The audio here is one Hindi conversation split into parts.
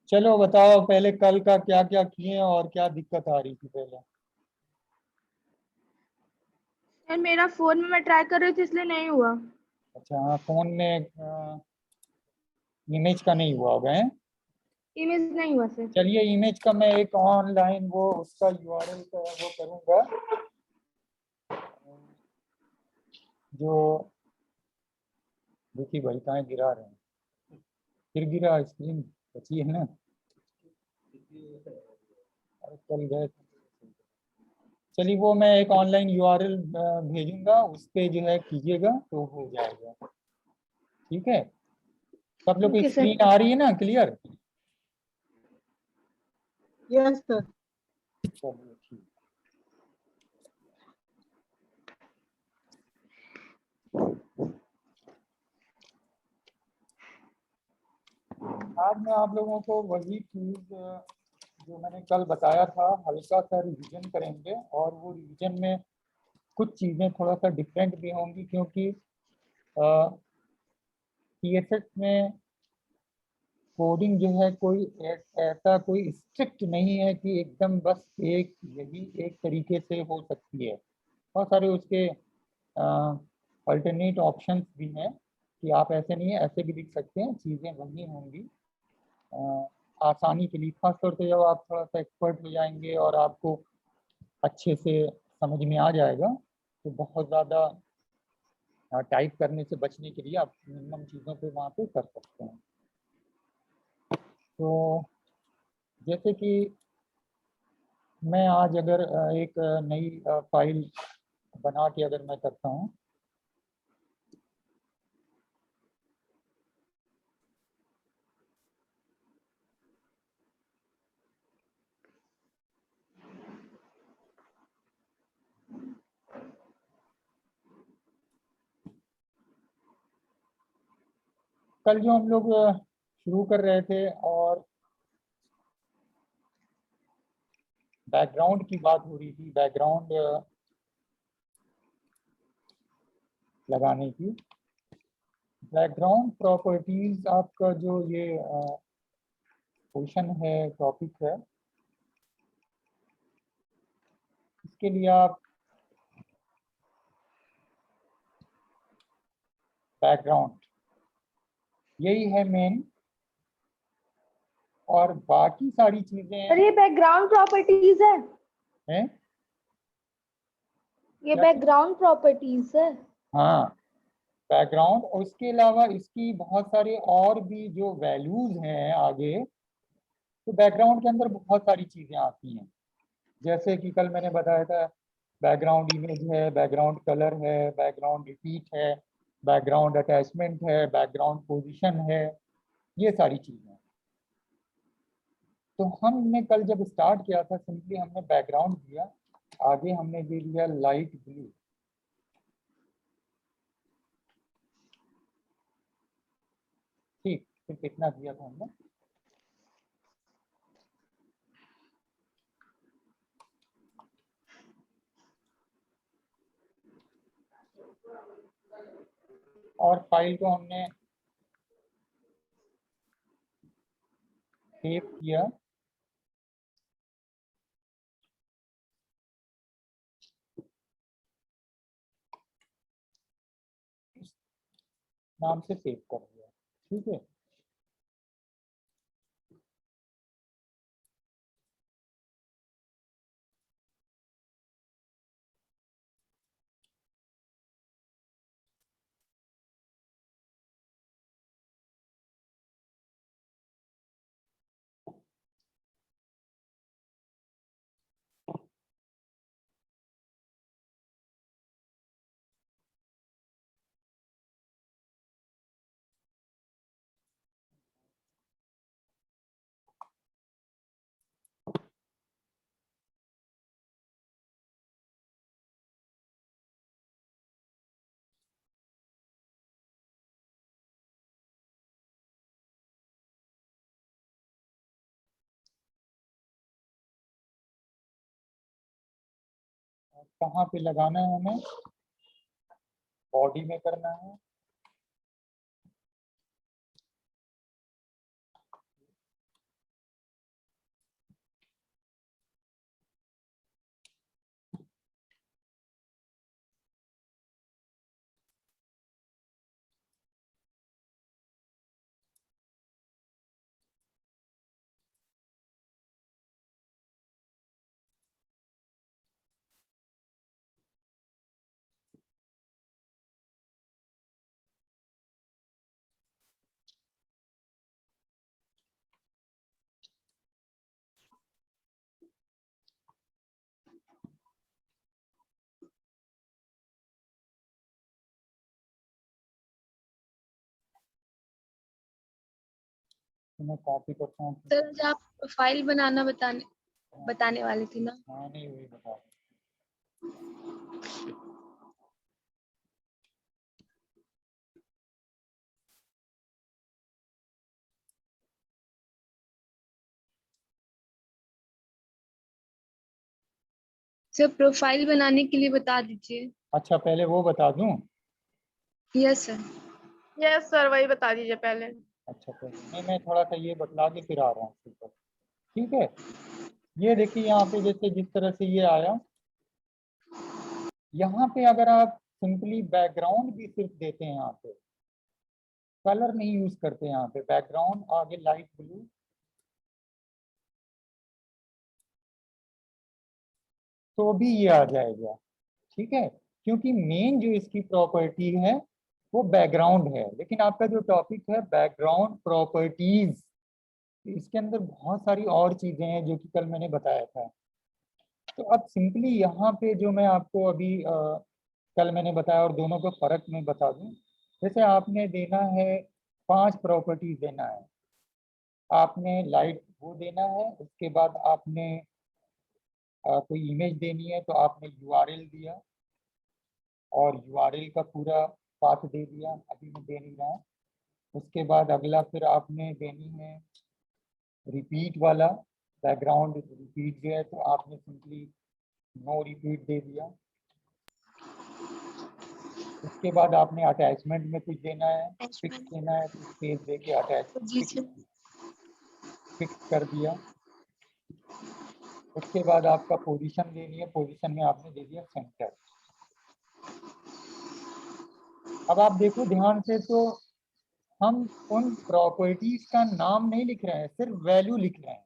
चलो बताओ पहले कल का क्या क्या किए और क्या दिक्कत आ रही थी पहले। यार मेरा फोन में मैं ट्राई कर रही थी इसलिए नहीं हुआ। अच्छा हाँ, फोन में इमेज का नहीं हुआ होगा है। इमेज नहीं हुआ सर। चलिए इमेज का मैं एक ऑनलाइन वो उसका यूआरएल का वो करूंगा, जो देखिए भाई कहाँ गिरा रहे हैं, फिर गिरा स्क्रीन बची है ना। अरे चल गए। चलिए वो मैं एक ऑनलाइन यूआरएल भेजूंगा, उस पे जो है कीजिएगा तो हो जाएगा। ठीक है, सब लोग की ओके सर। स्क्रीन आ रही है ना क्लियर। Yes sir. चलिए ठीक। आज मैं आप लोगों को वही चीज जो मैंने कल बताया था हल्का सा रिवीजन करेंगे, और वो रिवीजन में कुछ चीज़ें थोड़ा सा डिफरेंट भी होंगी, क्योंकि सीएसएस में कोडिंग जो है कोई ऐसा कोई स्ट्रिक्ट नहीं है कि एकदम बस एक यही एक तरीके से हो सकती है। बहुत सारे उसके अल्टरनेट ऑप्शंस भी हैं कि आप ऐसे नहीं है ऐसे भी लिख सकते हैं, चीज़ें वही होंगी। आसानी के लिए खासतौर पे जब आप थोड़ा सा एक्सपर्ट हो जाएंगे और आपको अच्छे से समझ में आ जाएगा, तो बहुत ज़्यादा टाइप करने से बचने के लिए आप मिनिमम चीज़ों पे वहाँ पे कर सकते हैं। तो जैसे कि मैं आज अगर एक नई फाइल बना के अगर मैं करता हूँ, कल जो हम लोग शुरू कर रहे थे और बैकग्राउंड की बात हो रही थी, बैकग्राउंड लगाने की। बैकग्राउंड प्रॉपर्टीज आपका जो ये क्वेश्चन है, टॉपिक है, इसके लिए आप बैकग्राउंड यही है मेन, और बाकी सारी चीजें सर ये बैकग्राउंड प्रॉपर्टीज है। हैं। ये क्या? बैकग्राउंड प्रॉपर्टीज है। हाँ, बैकग्राउंड, और इसके अलावा इसकी बहुत सारे और भी जो वैल्यूज हैं आगे, तो बैकग्राउंड के अंदर बहुत सारी चीजें आती हैं। जैसे कि कल मैंने बताया था, बैकग्राउंड इमेज है, बैकग्राउंड कलर है, बैकग्राउंड रिपीट है, बैकग्राउंड अटैचमेंट है, बैकग्राउंड पोजीशन है, ये सारी चीजें। तो हमने कल जब स्टार्ट किया था सिंपली हमने बैकग्राउंड दिया, आगे हमने दे दिया लाइट ब्लू। ठीक, फिर कितना दिया था हमने, और फाइल को हमने सेव किया। इस नाम से सेव कर दिया। ठीक है, कहाँ पे लगाना है हमें, बॉडी में करना है। तो मैं कॉपी करता हूँ। सर आज आप फाइल बनाना बताने वाले थे ना। हाँ नहीं वही बता रहा सर प्रोफाइल बनाने के लिए बता दीजिए। हूँ। अच्छा पहले वो बता दूं। Yes sir. यस सर, वही बता दीजिए पहले। अच्छा पहले नहीं, मैं थोड़ा सा ये बतला के फिर आ रहा हूँ उसके ऊपर। ठीक है, ये देखिए यहाँ पे जैसे जिस तरह से ये आया, यहाँ पे अगर आप सिंपली बैकग्राउंड भी सिर्फ देते हैं, यहाँ पे कलर नहीं यूज करते, यहाँ पे बैकग्राउंड आगे लाइट ब्लू, तो भी ये आ जाएगा। ठीक है, क्योंकि मेन जो इसकी प्रॉपर्टी है वो बैकग्राउंड है, लेकिन आपका जो टॉपिक है बैकग्राउंड प्रॉपर्टीज, इसके अंदर बहुत सारी और चीजें हैं जो कि कल मैंने बताया था। तो अब सिंपली यहाँ पे जो मैं आपको अभी कल मैंने बताया और दोनों का फर्क मैं बता दूं। जैसे आपने देना है 5 प्रॉपर्टीज देना है, आपने लाइट वो देना है, उसके बाद आपने कोई इमेज देनी है तो आपने यूआरएल दिया और यूआरएल का पूरा पाथ दे दिया, अभी मैं दे नहीं रहा हूँ। उसके बाद अगला फिर आपने देनी है रिपीट वाला, बैकग्राउंड रिपीट जो है तो आपने सिंपली नो रिपीट दे दिया। उसके बाद आपने अटैचमेंट में कुछ देना है, फिक्स देना है तो स्पेस दे के जी अटैच सर। फिक्स कर दिया। उसके बाद आपका पोजीशन देनी है, पोजीशन में आपने दे दिया सेंटर। अब आप देखो ध्यान से, तो हम उन प्रॉपर्टीज का नाम नहीं लिख रहे हैं, सिर्फ वैल्यू लिख रहे हैं।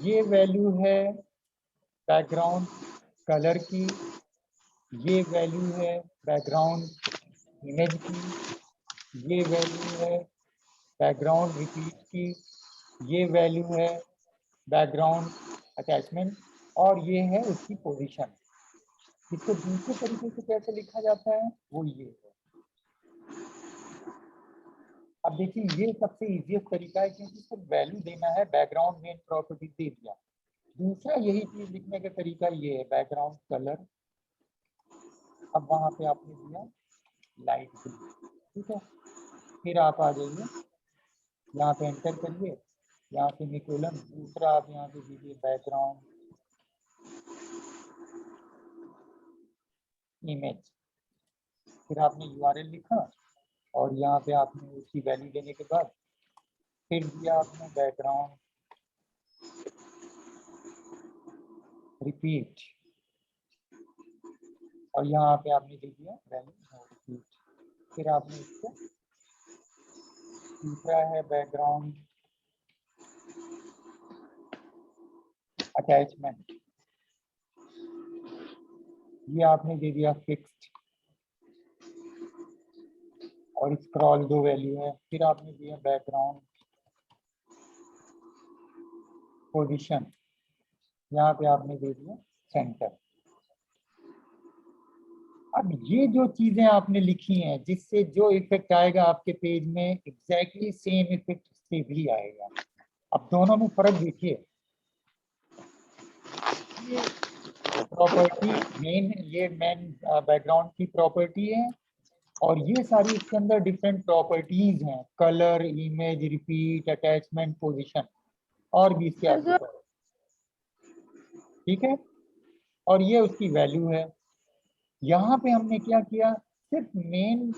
ये वैल्यू है बैकग्राउंड कलर की, ये वैल्यू है बैकग्राउंड इमेज की, ये वैल्यू है बैकग्राउंड रिपीट की, ये वैल्यू है बैकग्राउंड अटैचमेंट, और ये है उसकी पोजीशन। इसको दूसरे तरीके से कैसे लिखा जाता है वो ये है। अब देखिए ये सबसे इजीएस्ट तरीका है, क्योंकि सिर्फ वैल्यू देना है, बैकग्राउंड मेन प्रॉपर्टी दे दिया। दूसरा यही चीज लिखने का तरीका ये है, बैकग्राउंड कलर, अब वहां पे आपने दिया लाइट ब्लू। ठीक है, फिर आप आ जाइए यहाँ पे एंटर करिए, यहाँ से निकोलन, दूसरा आप यहाँ पे दीजिए बैकग्राउंड इमेज, फिर आपने यूआरएल लिखा और यहाँ पे आपने उसकी वैल्यू देने के बाद फिर दिया आपने बैकग्राउंड रिपीट, और यहाँ पे आपने दे दिया वैल्यू रिपीट। फिर आपने इसको, दूसरा है बैकग्राउंड अटैचमेंट, ये आपने दे दिया फिक्स्ड, और स्क्रॉल 2 वैल्यू है। फिर आपने दिया बैकग्राउंड पोजीशन, यहाँ पे आपने दे दिया सेंटर। अब ये जो चीजें आपने लिखी हैं, जिससे जो इफेक्ट आएगा आपके पेज में एग्जैक्टली सेम इफेक्ट से भी आएगा। अब दोनों में फर्क देखिए, प्रॉपर्टी मेन, ये मेन बैकग्राउंड की प्रॉपर्टी है, और ये सारी इसके अंदर डिफरेंट प्रॉपर्टीज हैं, colour image repeat attachment position, और भी इसके आगे सर, बढ़ो। ठीक है, और ये उसकी वैल्यू है। यहाँ पे हमने क्या किया, सिर्फ मेन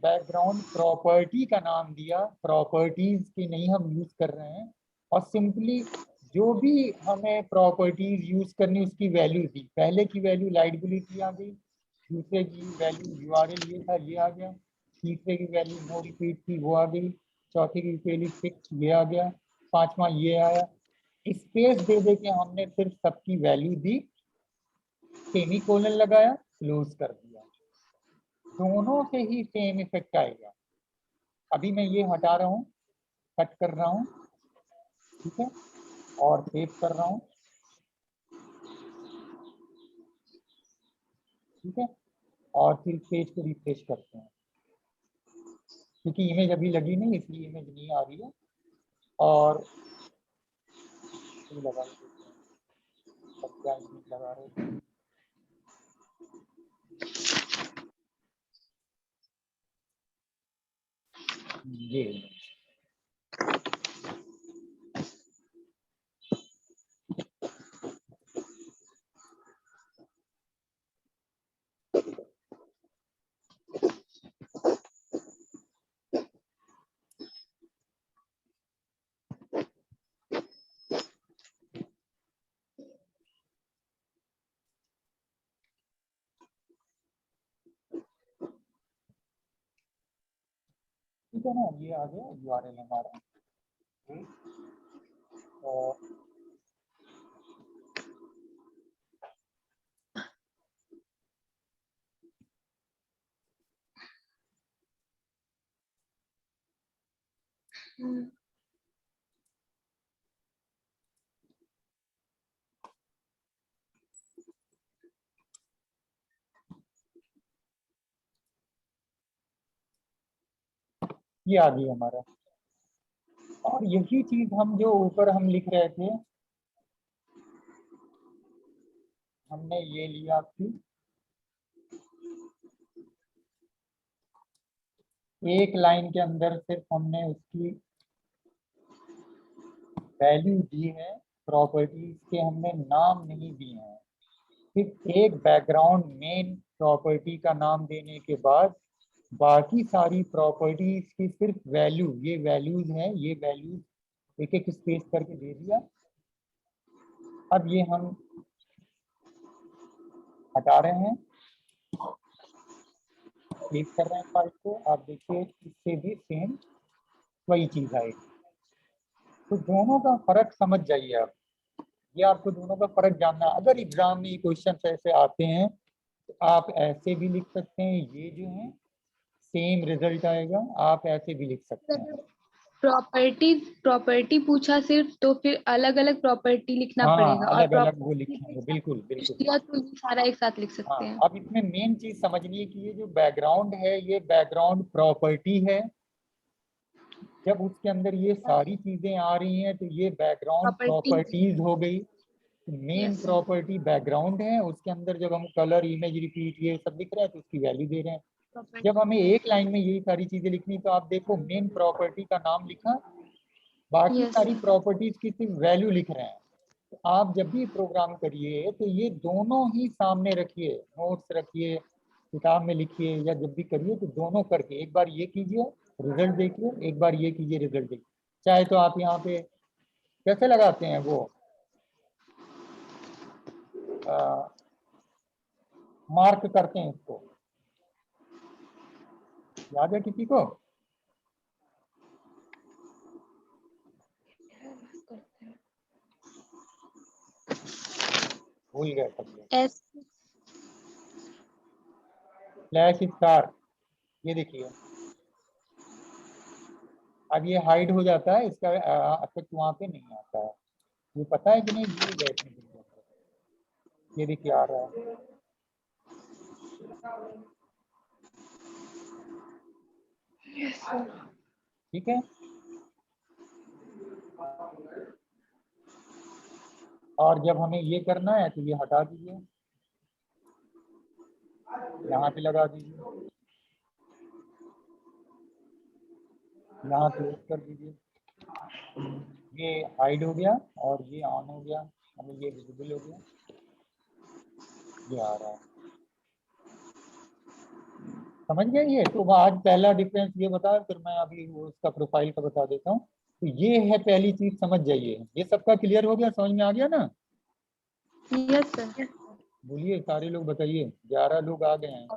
बैकग्राउंड प्रॉपर्टी का नाम दिया, प्रॉपर्टीज की नहीं हम यूज कर रहे हैं, और सिंपली जो भी हमें प्रॉपर्टीज यूज करनी उसकी वैल्यू दी। पहले की वैल्यू लाइट ब्लू की आ गई, दूसरे की वैल्यू यूआरएल ये था, ये आ गया, तीसरे की वैल्यू नो रिपीट थी, वो आ गई, चौथे की वैल्यू फिक्स ये आ गया, पांचवा ये आया। स्पेस दे दे के हमने सिर्फ सबकी वैल्यू दी, सेमीकोलन लगाया, क्लोज कर दिया, दोनों से ही सेम इफेक्ट आएगा। अभी मैं ये हटा रहा हूँ, कट कर रहा हूँ, ठीक है, और सेव कर रहा हूँ। ठीक है, और फिर पेज को रिफ्रेश करते हैं, क्योंकि इमेज अभी लगी नहीं इसलिए इमेज नहीं आ रही है। और लगा लगा रहे ये ठीक है ना, ये आ गया URL हमारा। और ये आ गई हमारा। और यही चीज हम जो ऊपर हम लिख रहे थे, हमने ये लिया थी, एक लाइन के अंदर सिर्फ हमने उसकी वैल्यू दी है, प्रॉपर्टीज के हमने नाम नहीं दिए हैं। सिर्फ एक बैकग्राउंड मेन प्रॉपर्टी का नाम देने के बाद बाकी सारी प्रॉपर्टीज की सिर्फ वैल्यू, ये वैल्यूज हैं, ये वैल्यूज एक एक स्पेस करके दे दिया। अब ये हम हटा रहे हैं, सेव कर रहे हैं फाइल को। आप देखिए इससे भी सेम वही चीज आएगी। तो दोनों का फर्क समझ जाइए आप, ये आपको दोनों का फर्क जानना। अगर एग्जाम में क्वेश्चन ऐसे आते हैं तो आप ऐसे भी लिख सकते हैं, ये जो है सेम रिजल्ट आएगा, आप ऐसे भी लिख सकते हैं। प्रॉपर्टी पूछा सिर्फ, तो फिर अलग अलग प्रॉपर्टी लिखना हाँ, पड़ेगा, और अलग अलग वो प्रॉपर्टी लिखेंगे, बिल्कुल बिल्कुल। दिया तो ये सारा एक साथ लिख हाँ, सकते हैं। अब इसमें मेन चीज समझनी है कि ये जो बैकग्राउंड है, ये बैकग्राउंड प्रॉपर्टी है। जब उसके अंदर ये सारी चीजें आ रही हैं तो ये बैकग्राउंड प्रॉपर्टी प्रॉपर्टीज हो गई। Main Yes. प्रॉपर्टी बैकग्राउंड है, उसके अंदर जब हम कलर, इमेज, रिपीट ये सब दिख रहा है तो उसकी वैल्यू दे रहे हैं। जब हमें एक लाइन में यही सारी चीजें लिखनी, तो आप देखो मेन प्रॉपर्टी का नाम लिखा, बाकी Yes. सारी प्रॉपर्टीज की सिर्फ वैल्यू लिख रहे हैं। तो आप जब भी प्रोग्राम करिए तो ये दोनों ही सामने रखिए, नोट्स रखिए, किताब में लिखिए, या जब भी करिए तो दोनों करके एक बार ये कीजिए रिजल्ट देखिए, एक बार ये कीजिए रिजल्ट देखिए। चाहे तो आप यहाँ पे कैसे लगाते हैं वो मार्क करते हैं, इसको याद है किसी को? भूल गए सब लोग। S. फ्लैश स्टार, ये देखिए अब ये हाइड हो जाता है, इसका इफेक्ट वहां पे नहीं आता है। ये पता है कि नहीं, भूल गए थे। ये देखिए आ रहा है, ठीक है। और जब हमें ये करना है तो ये हटा दीजिए, यहाँ पे लगा दीजिए, यहाँ क्लोज कर दीजिए। ये हाइड हो गया और ये ऑन हो गया, हमें ये विजिबल हो गया, ये आ रहा है। समझ गए? ये तो आज पहला डिफरेंस ये बताया, फिर मैं अभी वो उसका प्रोफाइल का बता देता हूँ। तो ये है पहली चीज, समझ जाइए। ये सबका क्लियर हो गया, समझ में आ गया ना? Yes, sir. बोलिए सारे लोग, बताइए। 11 लोग आ गए हैं।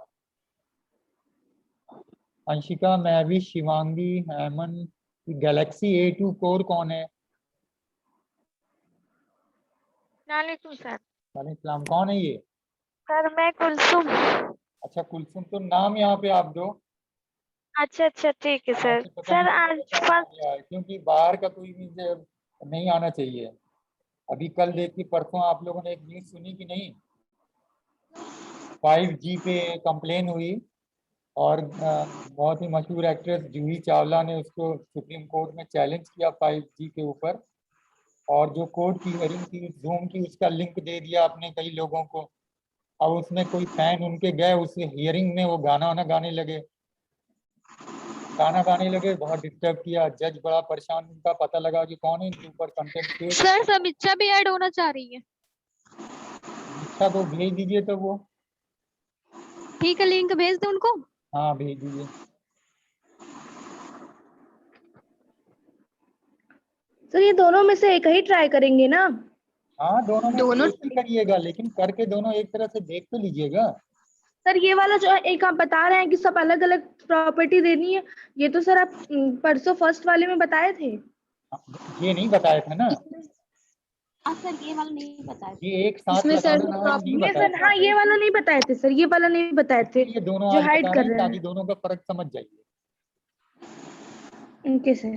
अंशिका, महवी, शिवांगी, हेमन। गैलेक्सी A2 कोर कौन है? वालेकुम सर। वालेकुम सलाम। कौन है ये? सर मैं कुलसुम। अच्छा कुलसुम, तो नाम यहाँ पे आप दो। अच्छा अच्छा ठीक है सर। ऐसे पता नहीं सर चलेगा आज कौन आ फर्स्ट गया है, क्योंकि बाहर का कोई भी नहीं आना चाहिए। अभी कल देखिए, परसों आप लोगों ने एक न्यूज सुनी कि नहीं? 5G पे कंप्लेन हुई और बहुत ही मशहूर एक्ट्रेस जूही चावला ने उसको सुप्रीम कोर्ट में चैलेंज किया 5G के ऊपर, और जो कोर्ट की हियरिंग थी जूम की, उसका लिंक दे दिया आपने कई लोगों को। अब उसमें कोई फैन उनके गए उस हियरिंग में, वो गाना वाना गाने लगे, बहुत डिस्टर्ब किया। जज बड़ा परेशान, उनका पता लगा कि कौन है इनके ऊपर कंटेम्प्ट केस। सर समीक्षा भी ऐड होना चाह रही है। समीक्षा को भेज दीजिए तो वो। ठीक है, लिंक भेज दे उनको। हाँ भेज दीजिए। सर ये दोनों में से एक ही ट्राई करेंगे ना? हाँ दोनों में दोनों से एक ही करिएगा, लेकिन करके दोनों एक तरह से देख तो लीजिएगा। सर ये वाला जो एक आप बता रहे हैं कि सब अलग अलग प्रॉपर्टी देनी है, ये तो सर आप परसों फर्स्ट वाले में बताए थे। ये नहीं बताया था ना, सर ये वाला नहीं बताया। ये एक साथ इसमें सर लगाना है, नहीं ये बताया सर, था। हाँ ये वाला नहीं बताए थे सर, ये वाला नहीं बताए थे ये दोनों जो आज हाइड बता कर रहे हैं रहे ताकि हैं। दोनों का फर्क समझ जाइए। Okay sir.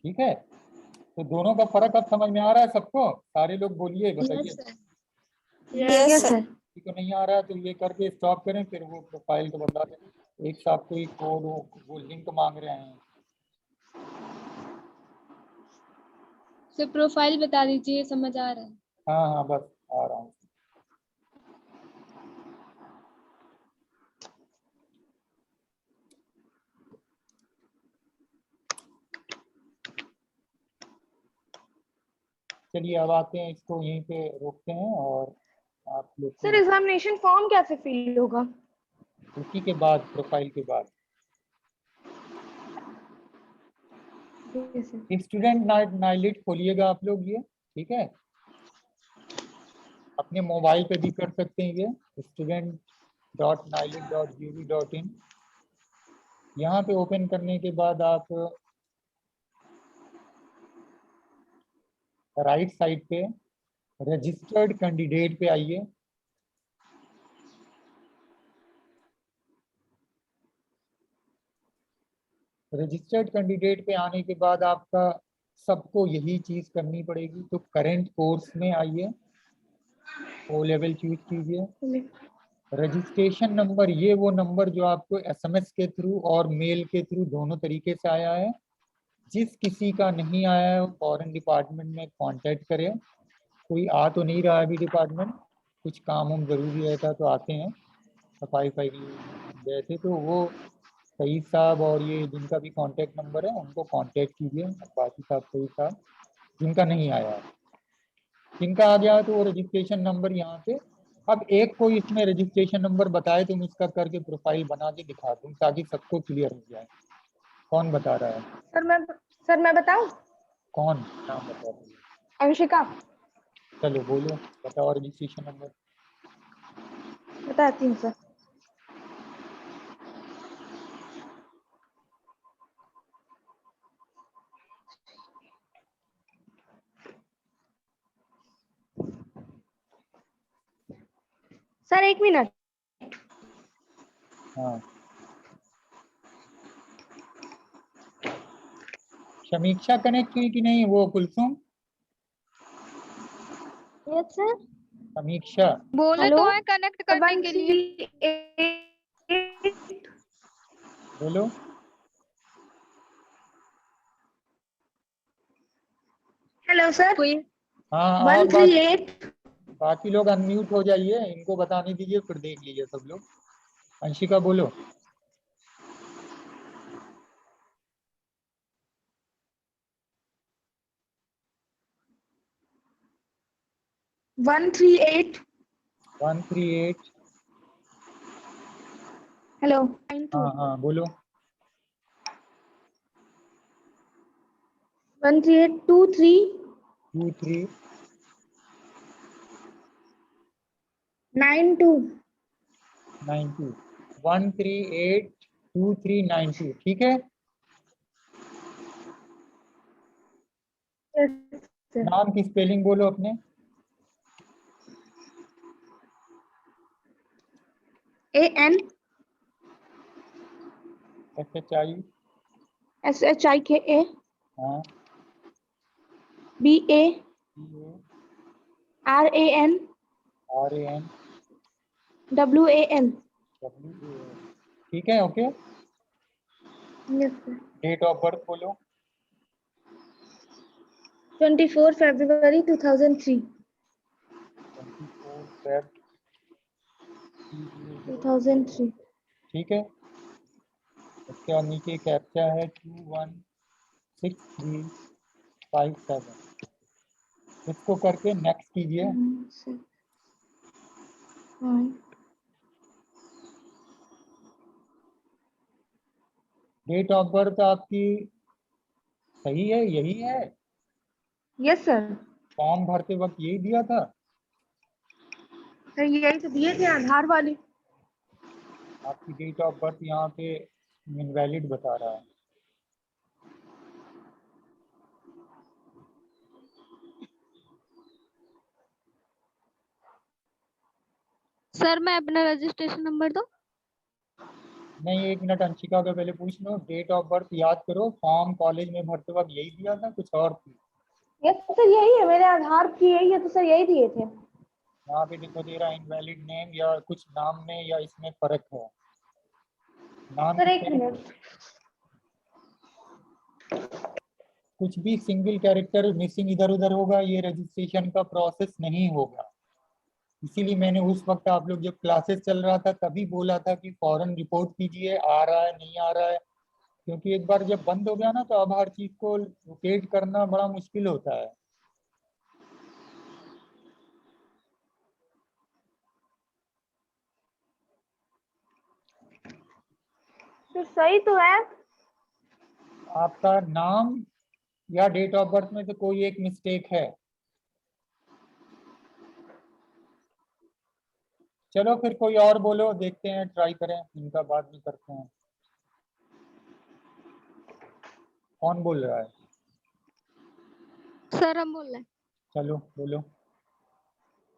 ठीक है, तो दोनों का फर्क अब समझ में आ रहा है सबको? सारे लोग बोलिए, बताइए। Yes sir. किसी को नहीं आ रहा है तो ये करके स्टॉप करें, फिर वो प्रोफाइल को बदला दें। एक साथ कोई कोड वो लिंक मांग रहे हैं। सर प्रोफाइल बता दीजिए, समझ आ रहा है। हाँ हाँ बस आ रहा हूँ। चलिए अब आते हैं, इसको यहीं पे रोकते हैं और आप लोग सर को एग्जामिनेशन फॉर्म कैसे फिल होगा? उसी के बाद, प्रोफाइल के बाद। Yes sir. स्टूडेंट नाइलिट खोलिएगा आप लोग ये, ठीक है? अपने मोबाइल पे भी कर सकते हैं ये, student.nilid.gov.in। यहाँ पे ओपन करने के बाद आप राइट साइड पे रजिस्टर्ड कैंडिडेट पे आइए। रजिस्टर्ड कैंडिडेट पे आने के बाद आपका सबको यही चीज करनी पड़ेगी। तो करंट कोर्स में आइए, ओ लेवल चूज कीजिए। रजिस्ट्रेशन नंबर, ये वो नंबर जो आपको एसएमएस के थ्रू और मेल के थ्रू दोनों तरीके से आया है। जिस किसी का नहीं आया है वो फॉरेन डिपार्टमेंट में कांटेक्ट करें। कोई आ तो नहीं रहा है अभी डिपार्टमेंट, कुछ काम हम जरूरी रहता तो आते हैं, सफाई के लिए गए थे, तो वो सईद साहब और ये जिनका भी कांटेक्ट नंबर है उनको कांटेक्ट कीजिए, अब्बासी साहब, सईद साहब। जिनका नहीं आया है, जिनका आ गया है तो वो रजिस्ट्रेशन नंबर यहाँ पे। अब एक कोई इसमें रजिस्ट्रेशन नंबर बताए तो मैं उसका करके प्रोफाइल बना के दिखा दूँ ताकि सबको क्लियर हो जाए। कौन बता रहा है? सर मैं बताऊं? कौन? नाम बता दीजिए। अंशिका। चलो बोलो, बताओ रजिस्ट्रेशन नंबर। बताती हूँ सर। सर एक मिनट। हाँ, समीक्षा कनेक्ट हुई कि नहीं? वो कुलसुम, यस सर। समीक्षा बोले हेलो। तो है कनेक्ट करने के लिए। 138। बोलो। Hello sir. कोई हाँ और 138। बाकी लोग अनम्यूट हो जाइए, इनको बताने दीजिए, फिर देख लीजिए सब लोग। अंशिका बोलो। 138। 138। हेलो। हाँ हाँ बोलो। 13823 23 92। 92। 1382392, ठीक है? Yes sir. नाम की स्पेलिंग बोलो अपने। AN SHI। SHIKA हाँ। BA RAN RAN WAN। WAN। ठीक है, okay. Yes sir. Date of birth बोलो। 24 फरवरी 2003। 24 Feb 2003। ठीक है। उसके बाद नीचे कैप्चा है 216357। इसको करके नेक्स्ट कीजिए। डेट ऑफ बर्थ आपकी सही है, यही है? Yes sir. फॉर्म भरते वक्त यही दिया था? सर यही तो दिए थे आधार वाले। आपकी डेट ऑफ बर्थ यहाँ पे इनवैलिड बता रहा है। सर मैं अपना रजिस्ट्रेशन नंबर दूं? नहीं, एक मिनट अंशिका का पहले पूछ लो। डेट ऑफ बर्थ याद करो, फॉर्म कॉलेज में भरते वक्त यही दिया था, कुछ और थी? यस सर यही है, मेरे आधार की यही है, तो सर यही दिए थे। यहाँ पे देखो दे रहा इनवैलिड नेम, या कुछ नाम में या इसमें फर्क है। नाम सर की एक मिनट। कुछ भी सिंगल कैरेक्टर मिसिंग इधर उधर होगा, ये रजिस्ट्रेशन का प्रोसेस नहीं होगा। इसीलिए मैंने उस वक्त आप लोग जब क्लासेस चल रहा था तभी बोला था कि फौरन रिपोर्ट कीजिए, आ रहा है नहीं आ रहा है। क्योंकि एक बार जब बंद हो गया ना, तो अब हर चीज को लोकेट करना बड़ा मुश्किल होता है। सर सही तो है। आपका नाम या डेट ऑफ बर्थ में से कोई एक मिस्टेक है? चलो फिर कोई और बोलो, देखते हैं, ट्राई करें, इनका बाद में करते हैं। कौन बोल रहा है? सर हम बोल रहे हैं। चलो बोलो।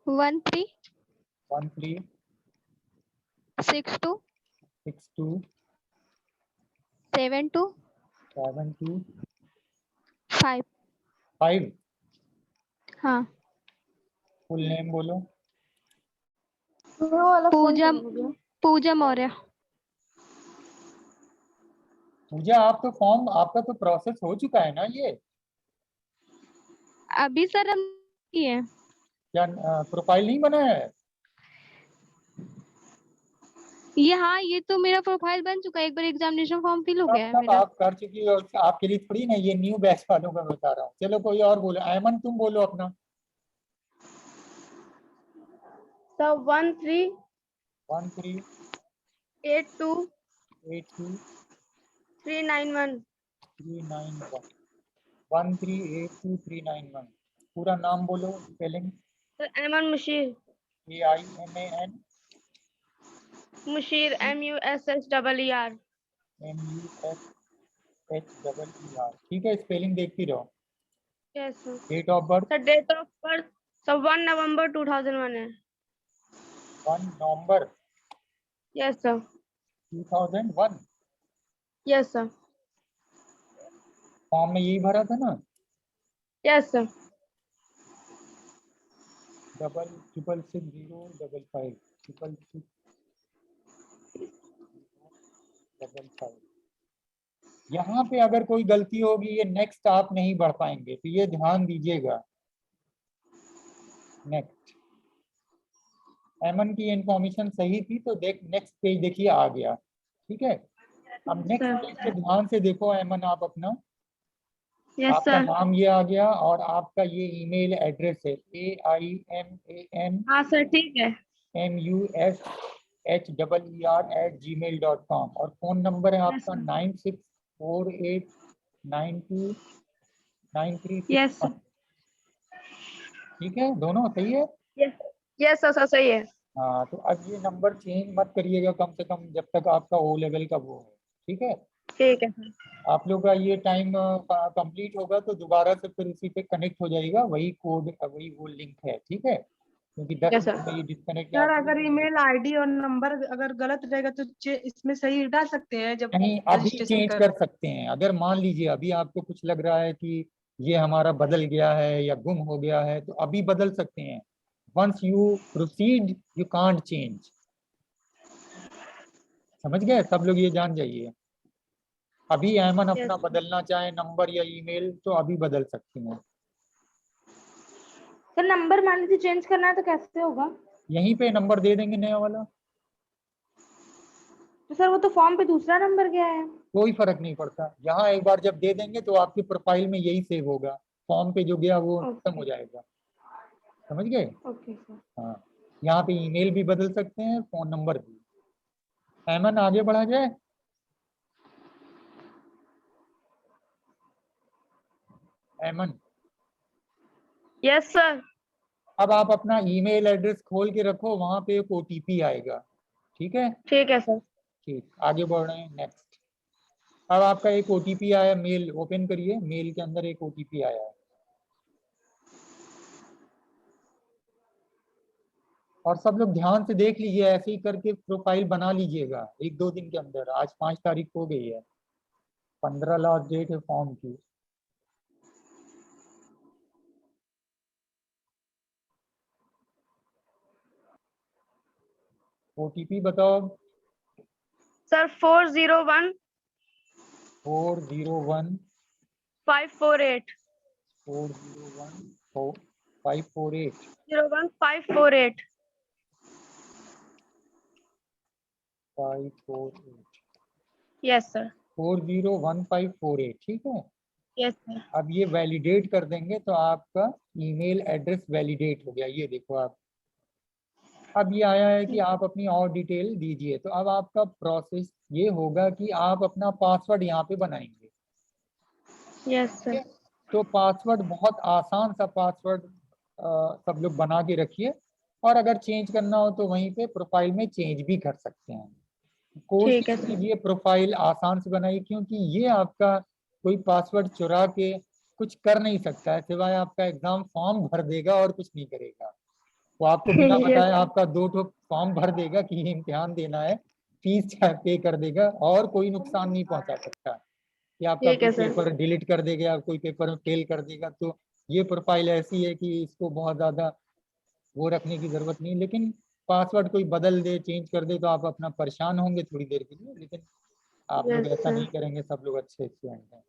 1362 1362 72 5। 5। हाँ। फुल नेम बोलो। वो वाला फोन पूजा हो गया। पूजा मौर्य। पूजा, आप तो फॉर्म, आपका तो प्रोसेस हो चुका है ना ये? अभी सर हम किए। क्या प्रोफाइल नहीं बना है? ये हाँ, ये तो मेरा प्रोफाइल बन चुका है, एक बार एग्जामिनेशन फॉर्म फिल हो गया है तब मेरा। आप कर चुकी हो, आपके लिए थोड़ी ना, ये न्यू बैच वालों का बता रहा हूँ। चलो कोई और बोलो। ऐमन तुम बोलो अपना। सर 1382 1382 391। 391। 1382 391। पूरा नाम बोलो, स्पेलिंग। सर एमन Musheer. AIMAN Musheer MUSSEER। MUSHEER। ठीक है, स्पेलिंग देखती रहो। Yes sir. Date of birth sir date of birth sir 1 November 2001 है। 1 November yes sir. 2001। Yes sir. Form में यही भरा था ना? Yes sir. 666055 6655। यहाँ पे अगर कोई गलती होगी, ये नेक्स्ट आप नहीं बढ़ पाएंगे, तो ये ध्यान दीजिएगा। नेक्स्ट, एमन की इंफॉर्मेशन सही थी, तो नेक्स्ट पेज देखिए आ गया। ठीक है, अब नेक्स्ट सर। पेज पे ध्यान से देखो एमन, आप अपना, यस आपका सर। नाम ये आ गया और आपका ये ईमेल एड्रेस है AIMAN हाँ सर ठीक है। MUSHEER@gmail.com, और फोन नंबर है यस आपका सर। 9648929361। Yes sir. ठीक है, दोनों सही है। यस। यस सर सर सही है। हाँ, तो अब ये नंबर चेंज मत करिएगा कम से कम, जब तक आपका O लेवल का वो है। ठीक है, ठीक है सर। आप लोग का ये टाइम कंप्लीट होगा तो दोबारा से फिर उसी पे कनेक्ट हो जाएगा, वही कोड, वही वो लिंक है। ठीक है, क्योंकि 10 यस सर। मिनट में ये डिस्कनेक्ट सर आप अगर ईमेल आईडी और नंबर अगर गलत रहेगा तो इसमें सही डाल सकते हैं जब नहीं, अभी रजिस्ट्रेशन चेंज कर। कर सकते हैं। अगर मान लीजिए अभी आपको कुछ लग रहा है कि ये हमारा बदल गया है या गुम हो गया है, तो अभी बदल सकते हैं। Once you proceed you can't change. समझ गए सब लोग, ये जान जाइए। अभी ऐमन अपना Yes. बदलना चाहे नंबर या ईमेल तो अभी बदल सकती हैं। सर नंबर मान लीजिए चेंज करना है तो कैसे होगा? यहीं पे नंबर दे देंगे नया वाला, तो सर वो तो फॉर्म पे दूसरा नंबर गया है। कोई फर्क नहीं पड़ता। यहाँ एक बार जब दे देंगे तो आपकी प्रोफाइल में यही सेव होगा, फॉर्म पे जो गया वो खत्म हो जाएगा। समझ गए? Okay sir. हाँ, यहाँ पे ईमेल भी बदल सकते हैं, फोन नंबर भी। ऐमन आगे बढ़ा जाए। Ayman, yes sir. अब आप अपना ईमेल एड्रेस खोल के रखो, वहां पे एक ओटीपी आएगा। ठीक है? ठीक है सर। ठीक, आगे बढ़ रहे हैं नेक्स्ट। अब आपका एक ओटीपी आया, मेल ओपन करिए, मेल के अंदर एक ओटीपी आया है। और सब लोग ध्यान से देख लीजिए, ऐसे ही करके प्रोफाइल बना लीजिएगा 1-2 दिन के अंदर। आज 5 तारीख हो गई है, 15 लास्ट डेट है फॉर्म की। ओटीपी बताओ। सर 401 401 548 401 548 01548। 548 yes sir. 401548। ठीक है? Yes sir. अब ये वैलिडेट कर देंगे तो आपका ईमेल एड्रेस वैलिडेट हो गया। ये देखो आप, अब ये आया है कि आप अपनी और डिटेल दीजिए। तो अब आपका प्रोसेस ये होगा कि आप अपना पासवर्ड यहाँ पे बनाएंगे। Yes sir. तो पासवर्ड बहुत आसान सा पासवर्ड सब लोग बना के रखिए, और अगर चेंज करना हो तो वहीं पे प्रोफाइल में चेंज भी कर सकते हैं। ठीक है कोशिश सर। कीजिए प्रोफाइल आसान से बनाइए, क्योंकि ये आपका कोई पासवर्ड चुरा के कुछ कर नहीं सकता है, सिवाय आपका एग्जाम फॉर्म भर देगा और कुछ नहीं करेगा। वो आपको बिना बताए यस आपका 2 ठो फॉर्म भर देगा कि ये इम्तिहान देना है, फीस पे कर देगा, और कोई नुकसान नहीं पहुंचा सकता कि आपका ठीक कोई है सर। पेपर डिलीट कर देगा या कोई पेपर फेल कर देगा। तो ये प्रोफाइल ऐसी है कि इसको बहुत ज्यादा वो रखने की जरूरत नहीं। लेकिन पासवर्ड कोई बदल दे, चेंज कर दे, तो आप अपना परेशान होंगे थोड़ी देर के लिए, लेकिन आप लोग यस ऐसा सर। नहीं करेंगे, सब लोग अच्छे स्टूडेंट हैं।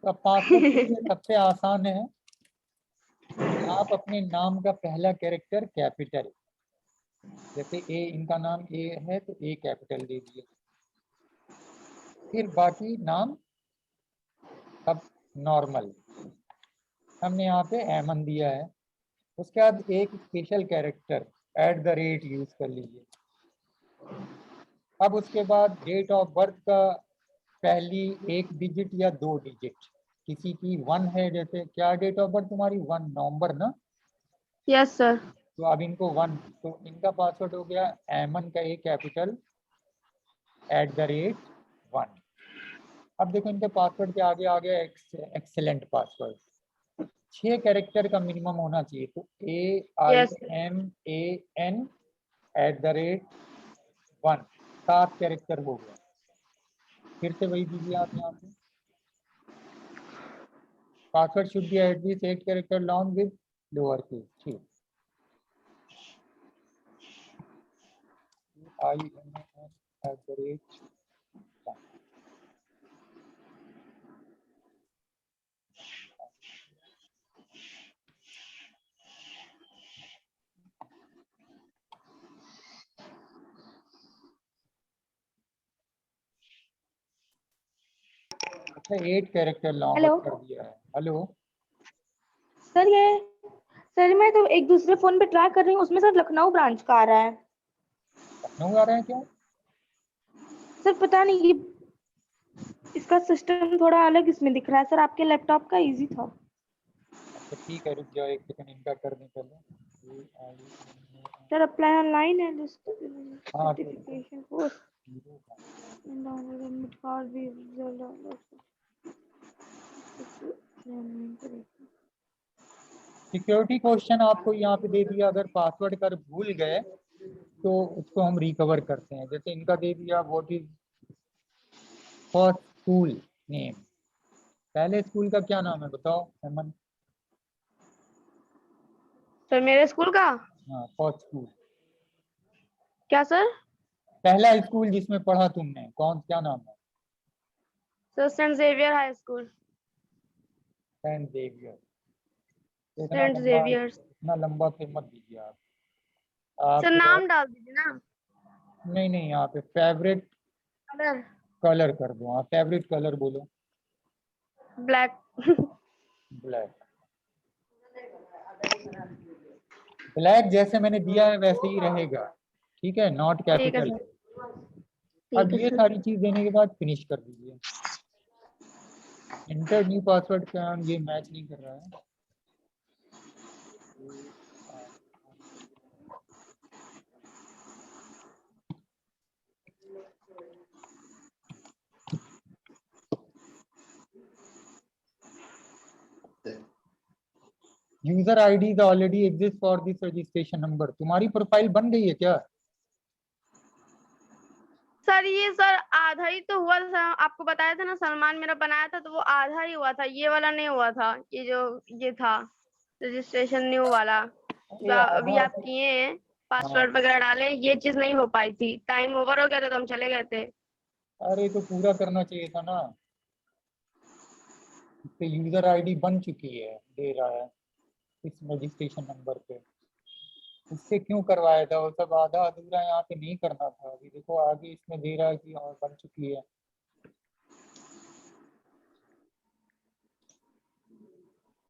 तो अब पासवर्ड के लिए सबसे आसान है कि आप अपने नाम का पहला कैरेक्टर कैपिटल, जैसे ए, इनका नाम ए है तो ए कैपिटल दे दिए। फिर बाकी नाम अब नॉर्मल, हमने यहाँ पे ऐमन दिया है। उसके बाद एक स्पेशल कैरेक्टर @ यूज कर लीजिए। अब उसके बाद डेट ऑफ बर्थ का पहली 1 डिजिट या 2 डिजिट, किसी की 1 है, जैसे क्या डेट ऑफ बर्थ तुम्हारी 1 नवंबर ना, यस सर। तो अब इनको 1, तो इनका पासवर्ड हो गया ऐमन का ए कैपिटल @1। अब देखो इनके पासवर्ड के आगे आ गया एक्सेलेंट पासवर्ड। 6 कैरेक्टर का मिनिमम होना चाहिए, तो यस AIMAN @1, 7 कैरेक्टर हो गया। फिर से वही दीजिए आप यहाँ पे, password should be at least 8 character long with lower case. ठीक, IMAN @1। अच्छा, 8 कैरेक्टर लॉन्ग हेलो कर दिया है। Hello, sir. ये सर मैं तो एक दूसरे फोन पे ट्राई कर रही हूँ, उसमें सर लखनऊ ब्रांच का आ रहा है। लखनऊ आ रहे हैं क्या? सर पता नहीं, ये इसका सिस्टम थोड़ा अलग इसमें दिख रहा है सर। आपके लैपटॉप का इजी था। अच्छा ठीक है, रुक जाओ 1 सेकंड, इनका कर दें पहले। सर अप्लाई ऑनलाइन है हाँ, सर्टिफिकेशन कोर्स एडमिट कार्ड भी सिक्योरिटी क्वेश्चन आपको यहाँ पे दे दिया, अगर पासवर्ड कर भूल गए तो उसको हम रिकवर करते हैं। जैसे इनका दे दिया what is first school name, पहले स्कूल का क्या नाम है बताओ हेमन? सर मेरे स्कूल का हाँ, फर्स्ट स्कूल। क्या सर? पहला स्कूल जिसमें पढ़ा तुमने, कौन, क्या नाम है? Sir Saint Xavier High School. Saint Xavier. Saint Xavier's. इतना लंबा फिर मत दीजिए आप। सर नाम डाल दीजिए ना। नहीं नहीं, यहाँ पे फेवरेट कलर कलर कर दो। आप फेवरेट कलर बोलो। ब्लैक। ब्लैक। ब्लैक जैसे मैंने दिया है वैसे ही रहेगा, ठीक है, नॉट ठीक है कैपिटल। सर। अब ठीक है ये सर। सारी चीज देने के बाद फिनिश कर दीजिए। इंटर न्यू पासवर्ड का ये मैच नहीं कर रहा है। User ID already exist for this registration number. तुम्हारी प्रोफाइल बन गई है क्या? सर ये सर आधा ही तो हुआ था, आपको बताया था ना, सलमान मेरा बनाया था तो वो आधा ही हुआ था, ये वाला नहीं हुआ था। ये जो ये था रजिस्ट्रेशन न्यू वाला जो अभी आधा आप किए हैं, हाँ। पासवर्ड वगैरह डाले, ये चीज नहीं हो पाई थी, टाइम ओवर हो गया था तो हम चले गए थे। अरे तो पूरा करना चाहिए था ना। इस पे यूजर आईडी बन चुकी है, दे रहा है इस रजिस्ट्रेशन नंबर पे। इससे क्यों करवाया था? वो सब आधा अधूरा यहाँ पे नहीं करना था। अभी देखो आगे इसमें दे रहा है कि और बन चुकी है।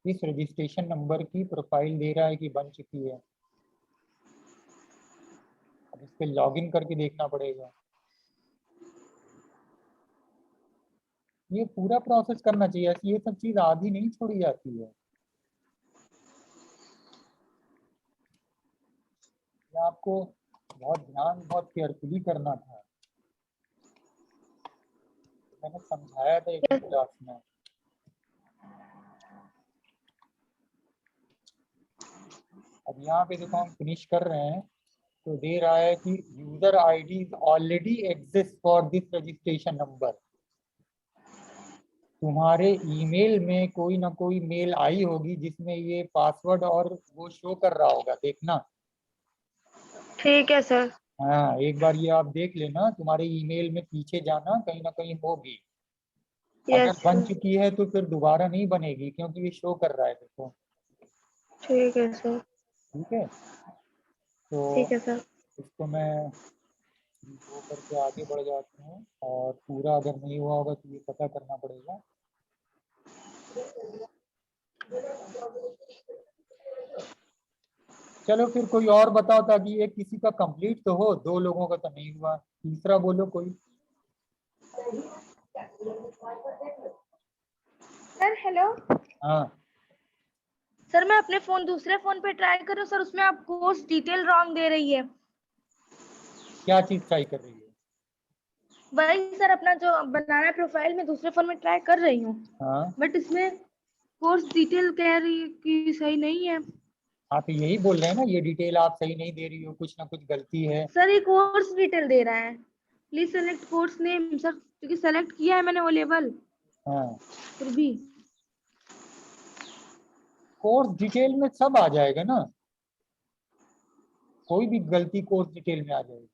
इस रजिस्ट्रेशन नंबर की प्रोफाइल दे रहा है कि बन चुकी है। अब इस पे लॉगिन करके देखना पड़ेगा। ये पूरा प्रोसेस करना चाहिए, ये सब चीज आधी नहीं छोड़ी जाती है। ये आपको बहुत ध्यान, बहुत केयरफुली करना था। मैंने समझाया था एक क्लास में। अब यहाँ पे देखो हम फिनिश कर रहे हैं तो दे रहा है कि user ID already exist for this registration number. तुम्हारे ईमेल में कोई ना कोई मेल आई होगी जिसमें ये पासवर्ड और वो शो कर रहा होगा, देखना। ठीक है सर। हाँ, एक बार ये आप देख लेना, तुम्हारे ईमेल में पीछे जाना, कहीं ना कहीं होगी। अगर यस बन सर। चुकी है तो फिर दोबारा नहीं बनेगी क्योंकि ये शो कर रहा है, देखो। ठीक है सर। ठीक है, तो ठीक है सर। इसको मैं वो करके आगे बढ़ जाते हैं। और पूरा अगर नहीं हुआ होगा तो ये पता करना पड़ेगा। चलो फिर कोई और बताओ, ताकि ये किसी का कंप्लीट तो हो। दो लोगों का तो नहीं हुआ, तीसरा बोलो कोई। Sir hello. हाँ, सर मैं अपने फोन दूसरे फोन पे ट्राई कर रही हूँ सर, उसमें आप कोर्स डिटेल रॉन्ग दे रही है। क्या चीज ट्राई कर रही है? वही सर अपना जो बनाना है प्रोफाइल में दूसरे फोन में ट्राई कर रही हूँ, हाँ, बट इसमें कोर्स डिटेल कह रही है कि सही नहीं है। आप यही बोल रहे हैं ना, ये डिटेल आप सही नहीं दे रही हो, कुछ ना कुछ गलती है। सर ये कोर्स डिटेल दे रहा है, please select course name sir, क्योंकि सेलेक्ट किया है मैंने वो लेवल, हाँ, फिर भी। कोर्स डिटेल में सब आ जाएगा ना, कोई भी गलती कोर्स डिटेल में आ जाएगी।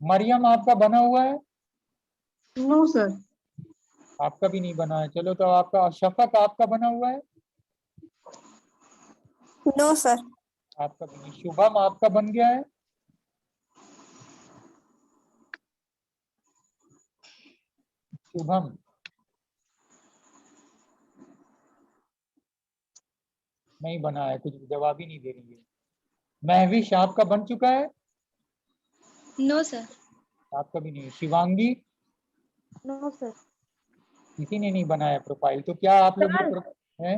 मरियम आपका बना हुआ है? No sir. आपका भी नहीं बना है। चलो तो आपका शफक आपका बना हुआ है? No sir. आपका भी नहीं। शुभम आपका बन गया है? शुभम नहीं बना है, कुछ जवाब ही नहीं दे रही है। महविश आपका बन चुका है? No sir. आपका भी नहीं। शिवांगी? No sir. किसी ने नहीं बनाया प्रोफाइल, तो क्या आप लोग सर हैं?